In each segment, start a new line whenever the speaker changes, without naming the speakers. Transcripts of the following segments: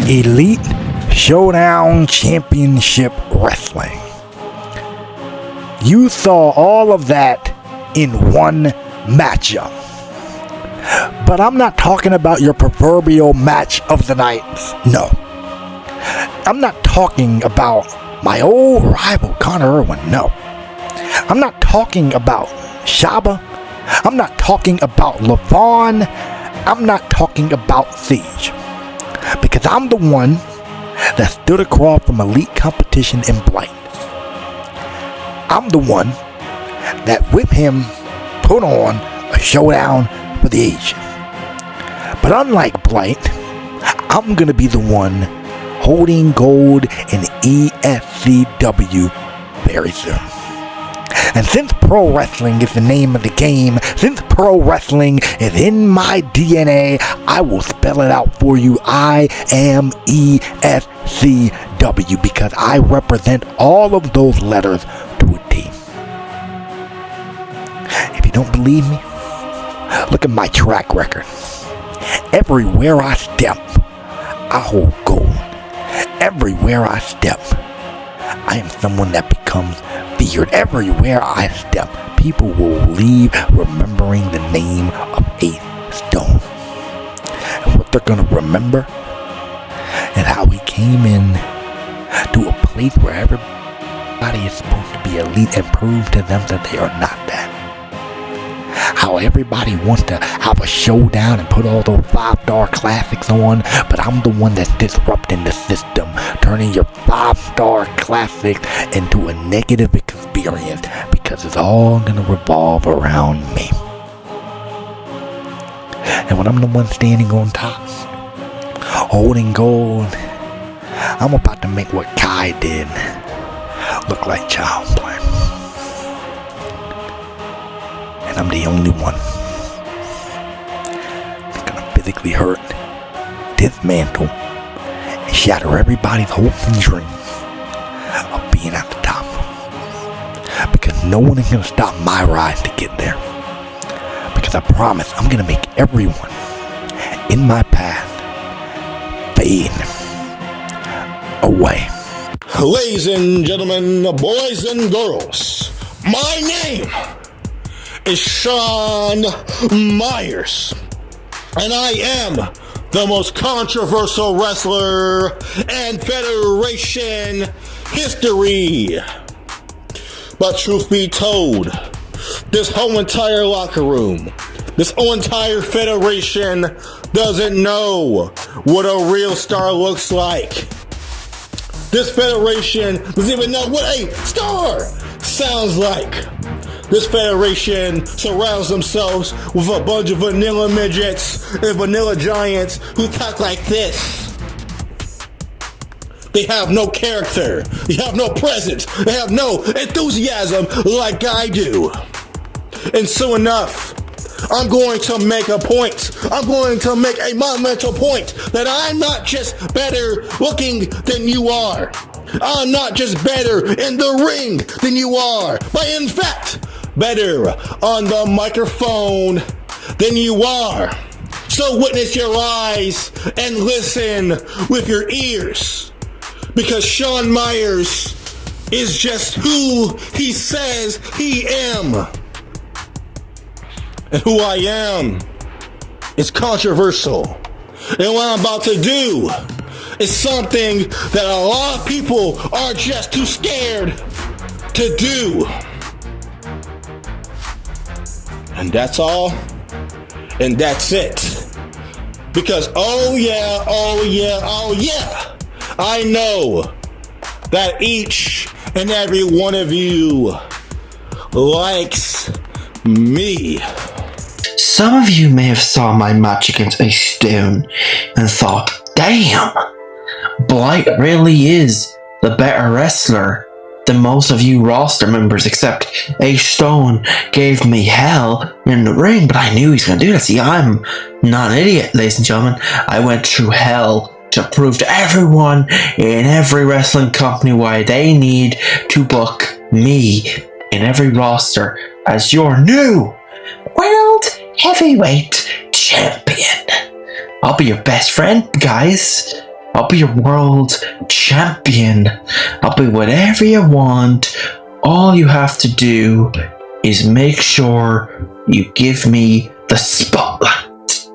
Elite Showdown Championship Wrestling. You saw all of that in one matchup. But I'm not talking about your proverbial match of the night. No. I'm not talking about my old rival Connor Irwin. No. I'm not talking about Shaba. I'm not talking about LaVon. I'm not talking about Siege. Because I'm the one that stood across from elite competition in Blight. I'm the one that with him put on a showdown for the age. But unlike Blight, I'm going to be the one holding gold in ESCW very soon. And since pro wrestling is the name of the game, since pro wrestling is in my DNA, I will spell it out for you. I am ESCW because I represent all of those letters to a T. If you don't believe me, look at my track record. Everywhere I step, I hold gold. Everywhere I step, I am someone that becomes feared. Everywhere I step, people will leave remembering the name of Ace Stone. And what they're going to remember is how he came in to a place where everybody is supposed to be elite and prove to them that they are not that. How everybody wants to have a showdown and put all those 5-star classics on, but I'm the one that's disrupting the system, turning your 5-star classics into a negative experience because it's all gonna revolve around me. And when I'm the one standing on top, holding gold, I'm about to make what Kai did look like child's play. And I'm the only one that's gonna physically hurt, dismantle, and shatter everybody's hopes and dreams of being at the top. Because no one is gonna stop my rise to get there. Because I promise I'm gonna make everyone in my path fade away.
Ladies and gentlemen, boys and girls, my name is Shawn Myers, and I am the most controversial wrestler in Federation history. But truth be told, this whole entire locker room, this whole entire Federation doesn't know what a real star looks like. This Federation doesn't even know what a star sounds like. This Federation surrounds themselves with a bunch of vanilla midgets and vanilla giants who talk like this. They have no character. They have no presence. They have no enthusiasm like I do. And soon enough, I'm going to make a point. I'm going to make a monumental point that I'm not just better looking than you are. I'm not just better in the ring than you are, but in fact, better on the microphone than you are. So witness your eyes and listen with your ears. Because Shawn Myers is just who he says he am. And who I am is controversial. And what I'm about to do is something that a lot of people are just too scared to do. And that's all. And that's it. Because oh yeah, I know that each and every one of you likes me.
Some of you may have saw my match against Ace Stone and thought, damn, Blight really is the better wrestler than most of you roster members, except Ace Stone gave me hell in the ring, but I knew he was going to do that. See, I'm not an idiot, ladies and gentlemen. I went through hell to prove to everyone in every wrestling company why they need to book me in every roster as your new World Heavyweight Champion. I'll be your best friend, guys. I'll be your world champion. I'll be whatever you want. All you have to do is make sure you give me the spotlight.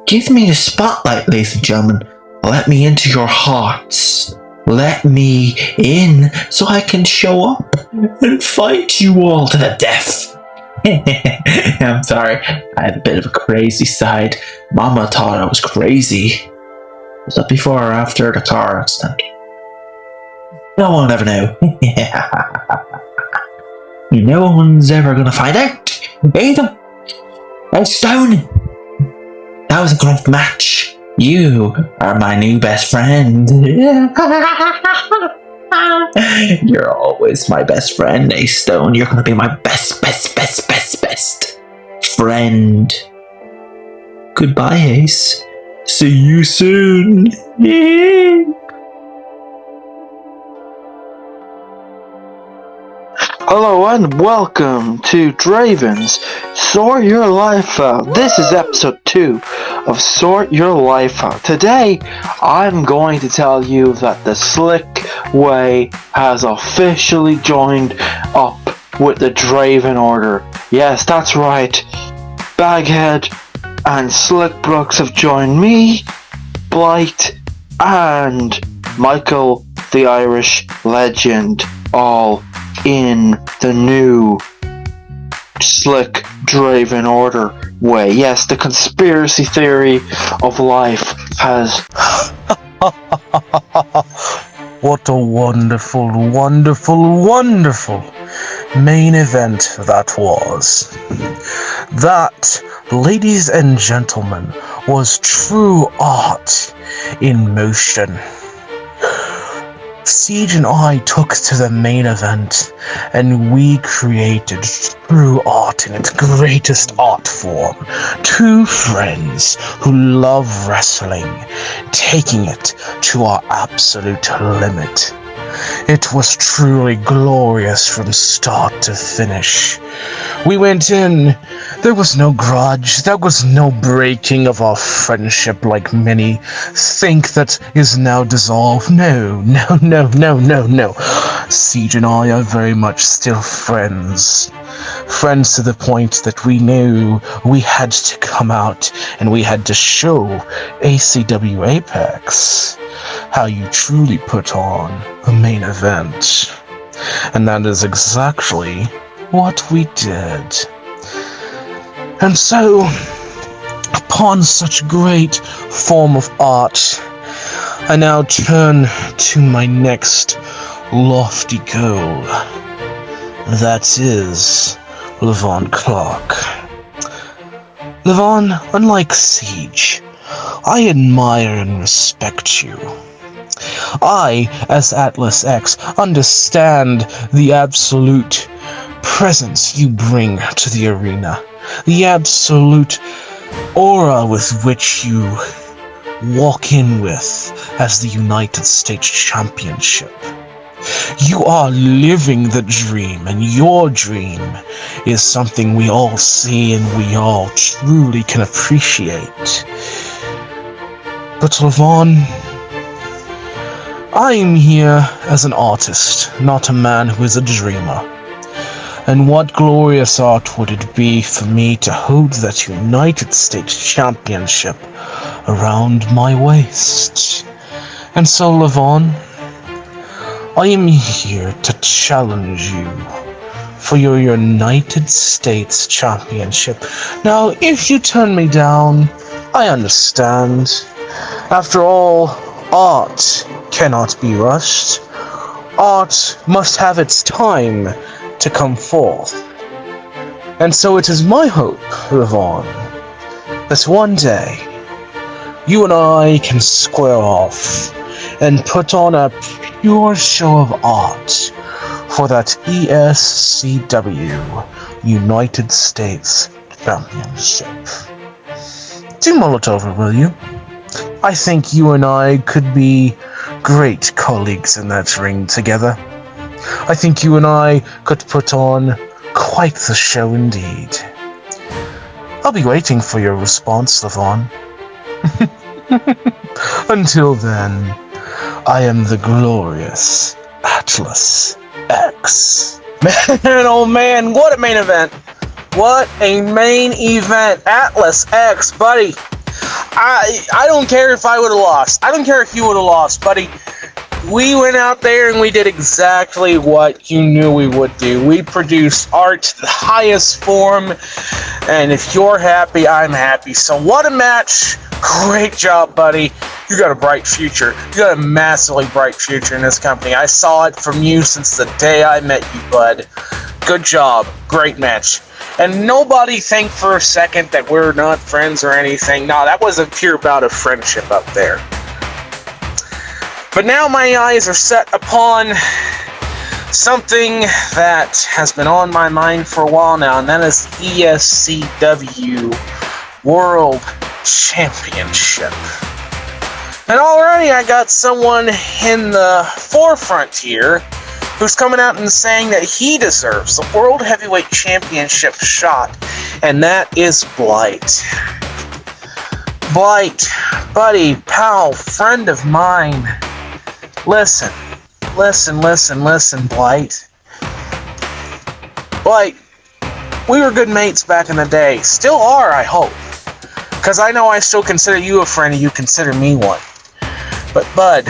Give me the spotlight, ladies and gentlemen. Let me into your hearts. Let me in so I can show up and fight you all to the death. I'm sorry, I had a bit of a crazy side. Mama thought I was crazy. Was that before or after the car accident? No one will ever know. No one's ever gonna find out. Either. Stone. That was a great match. You are my new best friend. You're always my best friend, Ace Stone. You're gonna be my best friend. Goodbye, Ace. See you soon. Hello and welcome to Draven's Sort Your Life Out. This is episode 2 of Sort Your Life Out. Today, I'm going to tell you that the Slick Way has officially joined up with the Draven Order. Yes, that's right. Baghead and Slick Brooks have joined me, Blight, and Michael the Irish Legend, all in the new Slick Draven Order way. Yes, the conspiracy theory of life has...
What a wonderful main event that was. That, ladies and gentlemen, was true art in motion. Siege and I took to the main event, and we created true art in its greatest art form. Two friends who love wrestling, taking it to our absolute limit. It was truly glorious from start to finish. We went in, there was no grudge, there was no breaking of our friendship like many think that is now dissolved. No. Siege and I are very much still friends. Friends to the point that we knew we had to come out and we had to show ACW Apex how you truly put on a main event. And that is exactly what we did. And so, upon such great form of art, I now turn to my next lofty goal. That is Levon Clark. Levon, unlike Siege, I admire and respect you. I, as Atlas X, understand the absolute presence you bring to the arena, the absolute aura with which you walk in with as the United States Championship. You are living the dream, and your dream is something we all see and we all truly can appreciate. But Levon, I am here as an artist, not a man who is a dreamer. And what glorious art would it be for me to hold that United States Championship around my waist? And so, Levon, I am here to challenge you for your United States Championship. Now, if you turn me down, I understand. After all, art cannot be rushed. Art must have its time to come forth. And so it is my hope, Levon, that one day you and I can square off and put on a pure show of art for that ESCW United States Championship. Do mull it over, will you? I think you and I could be great colleagues in that ring together. I think you and I could put on quite the show indeed. I'll be waiting for your response, Levon. Until then, I am the glorious Atlas X. Man, oh man, what a main event! What a main event! Atlas X, buddy. I don't care if I would have lost. I don't care if you would have lost, buddy. We went out there and we did exactly what you knew we would do. We produced art to the highest form, and if you're happy, I'm happy. So what a match. Great job, buddy. You got a bright future. You got a massively bright future in this company. I saw it from you since the day I met you, bud. Good job. Great match. And nobody think for a second that we're not friends or anything. No, that was a pure bout of friendship up there. But now my eyes are set upon something that has been on my mind for a while now, and that is ESCW World Championship. And already I got someone in the forefront here who's coming out and saying that he deserves the World Heavyweight Championship shot, and that is Blight. Blight, buddy, pal, friend of mine. Listen, Blight. Blight, we were good mates back in the day. Still are, I hope. Because I know I still consider you a friend and you consider me one. But, bud,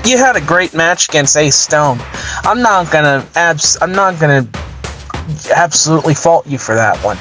you had a great match against Ace Stone. I'm not gonna absolutely fault you for that one.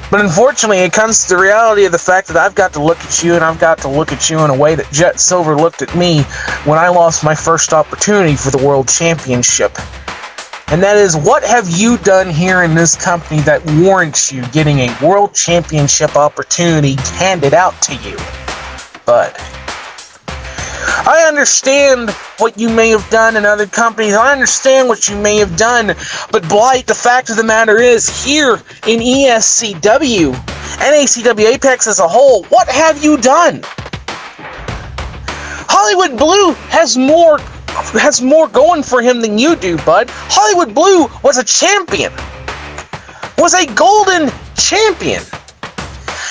But unfortunately, it comes to the reality of the fact that I've got to look at you, and I've got to look at you in a way that Jet Silver looked at me when I lost my first opportunity for the World Championship. And that is, what have you done here in this company that warrants you getting a World Championship opportunity handed out to you? Bud. I understand what you may have done in other companies. I understand what you may have done. But Blight, the fact of the matter is, here in ESCW and ACW Apex as a whole, what have you done? Hollywood Blue has more going for him than you do, bud. Hollywood Blue was a champion. Was a golden champion.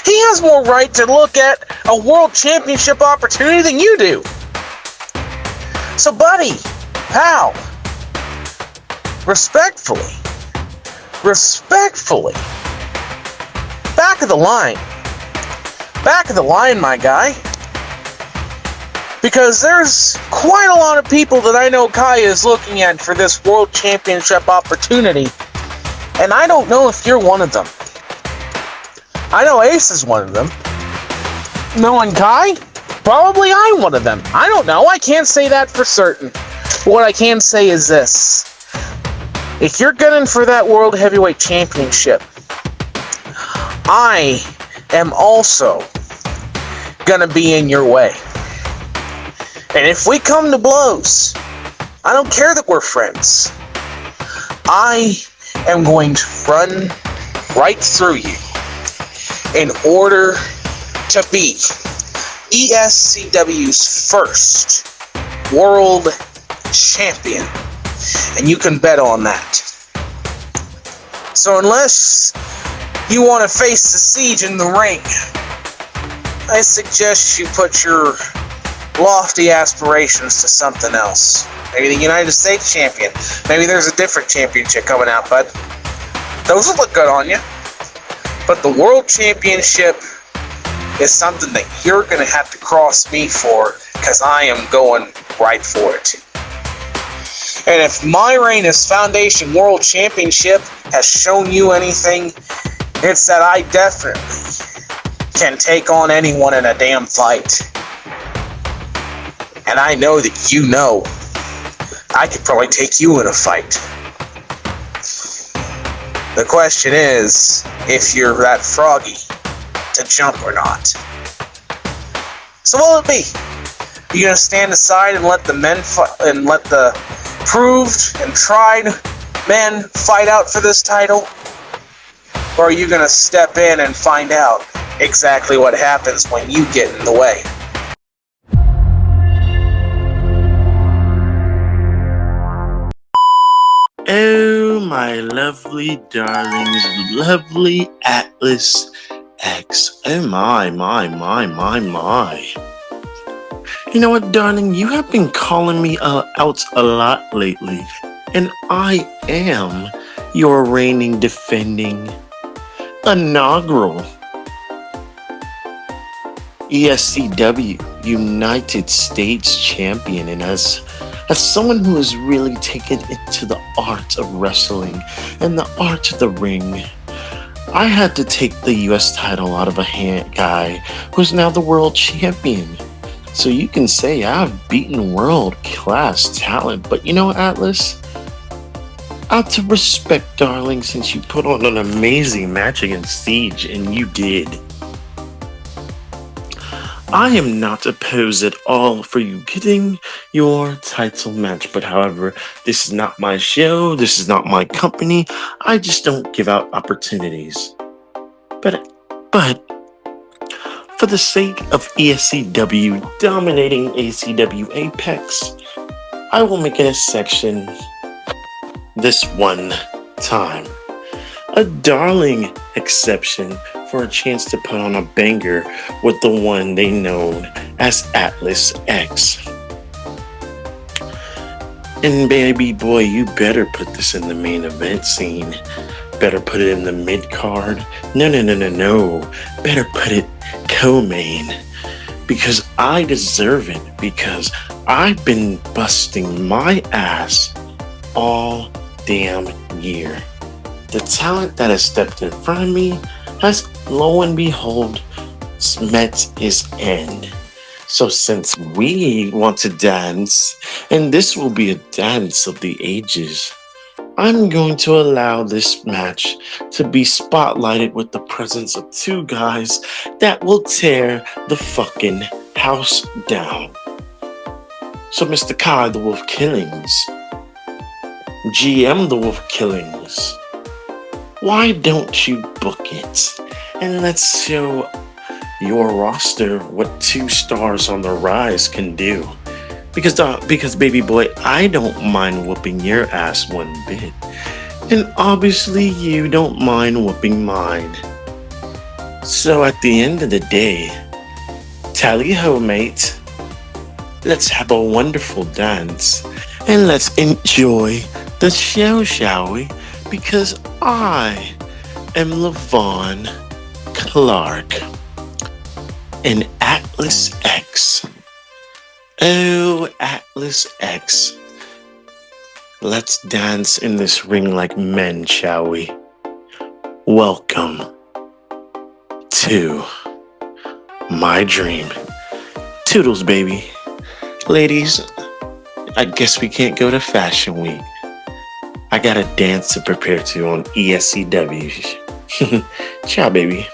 He has more right to look at a world championship opportunity than you do. So, buddy, pal, respectfully, back of the line, my guy, because there's quite a lot of people that I know Kai is looking at for this World Championship opportunity, and I don't know if you're one of them. I know Ace is one of them. Knowing Kai? Probably I'm one of them. I don't know. I can't say that for certain. But what I can say is this. If you're gunning for that World Heavyweight Championship, I am also gonna be in your way. And if we come to blows, I don't care that we're friends. I am going to run right through you in order to be ESCW's first world champion. And you can bet on that. So unless you want to face the siege in the ring, I suggest you put your lofty aspirations to something else. Maybe the United States champion. Maybe there's a different championship coming out, bud. Those will look good on you. But the world championship is something that you're going to have to cross me for, because I am going right for it. And if my reign as Foundation World Championship has shown you anything, it's that I definitely can take on anyone in a damn fight. And I know that you know I could probably take you in a fight. The question is if you're that froggy to jump or not. So what will it be? You gonna stand aside and let the men and let the proved and tried men fight out for this title? Or are you gonna step in and find out exactly what happens when you get in the way?
Oh, my lovely darlings, lovely Atlas X. Oh my. You know what, darling? You have been calling me out a lot lately. And I am your reigning, defending, inaugural ESCW United States champion. And as someone who has really taken into the art of wrestling and the art of the ring, I had to take the US title out of a guy who's now the world champion. So you can say I've beaten world-class talent. But you know, Atlas? Out of respect, darling, since you put on an amazing match against Siege, and you did, I am not opposed at all for you getting your title match. But however, this is not my show, this is not my company. I just don't give out opportunities. But for the sake of ESCW dominating ACW Apex, I will make it a section this one time. A darling exception for a chance to put on a banger with the one they known as Atlas X. And baby boy, you better put this in the main event scene. Better put it in the mid card. No. Better put it co-main. Because I deserve it. Because I've been busting my ass all damn year. The talent that has stepped in front of me has, lo and behold, met its end. So since we want to dance, and this will be a dance of the ages, I'm going to allow this match to be spotlighted with the presence of two guys that will tear the fucking house down. So Mr. Kai, the Wolf Killings, GM the Wolf Killings, why don't you book it? And let's show your roster what 2 stars on the rise can do. Because baby boy, I don't mind whooping your ass one bit. And obviously you don't mind whooping mine. So at the end of the day, tally-ho mate, let's have a wonderful dance. And let's enjoy the show, shall we? Because I am Levon Clark, and Atlas X. Oh, Atlas X. Let's dance in this ring like men, shall we? Welcome to my dream. Toodles, baby. Ladies, I guess we can't go to Fashion Week. I got a dance to prepare to on ESCW. Ciao, baby.